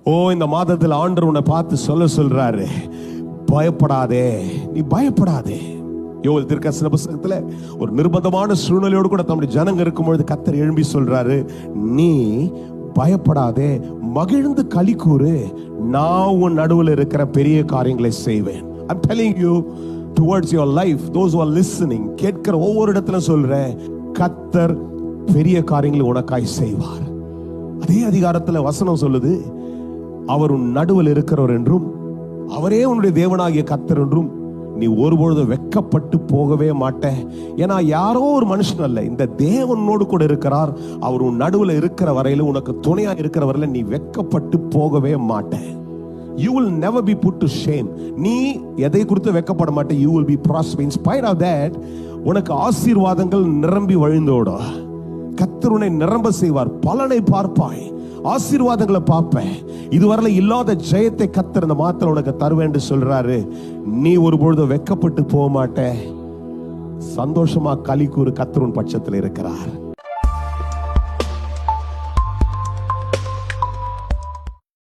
இந்த மாதத்தில் ஆண்டவர் உன்னை பார்த்து சொல்றாரு, பயப்படாதே, நீ பயப்படாதே. யோவேல் தீர்க்கதரிசன புத்தகத்துல ஒரு நிர்பந்தமான சூழ்நிலையோடு கூட தம்முடைய ஜனங்க இருக்கும் பொழுது கர்த்தர் எழும்பி சொல்றாரு, நீ பயப்படாதே, மகிழ்ந்து களி கூறு, நான் உன் நடுவில் இருக்கிற பெரிய காரியங்களை செய்வேன். I'm telling you towards your life, those who are listening, கேட்கிற ஒவ்வொரு இடத்துல சொல்றேன், கர்த்தர் பெரிய காரியங்களை உனக்காய் செய்வார். அதே அதிகாரத்துல வசனம் சொல்லுது, அவர் உன் நடுவில் இருக்கிறவர் என்றும் அவரே உன்னுடைய தேவனாகிய கர்த்தர் என்றும் நீ ஒருபொழுதும் வெட்கப்பட்டு போகவே மாட்ட. ஏன்னா யாரோ ஒரு மனுஷன் அல்ல, இந்த தேவனோடு கூட இருக்கிறார். அவர் உன் நடுவில் இருக்கிற வரையில, உனக்கு துணையா இருக்கிற வரையில நீ வெட்கப்பட்டு போகவே மாட்ட. You will never be put to shame. நீ எதை குறித்து வெட்கப்பட மாட்ட. You will be prosperous. In spite of that, உனக்கு ஆசீர்வாதங்கள் நிரம்பி வழிந்தோடும். கர்த்தர் உன்னை நிரம்ப செய்வார். பலனை பார்ப்பாய், ஆசீர்வாதங்களை பார்ப்பேன். இதுவரையில இல்லாத ஜெயத்தை கர்த்தர் இந்த மாத்திரம் உனக்கு தருவேன் என்று சொல்றாரு. நீ ஒருபொழுதும் வெட்கப்பட்டு போக மாட்ட. சந்தோஷமா களி கூறு, கர்த்தர் உன் பட்சத்தில் இருக்கிறார்.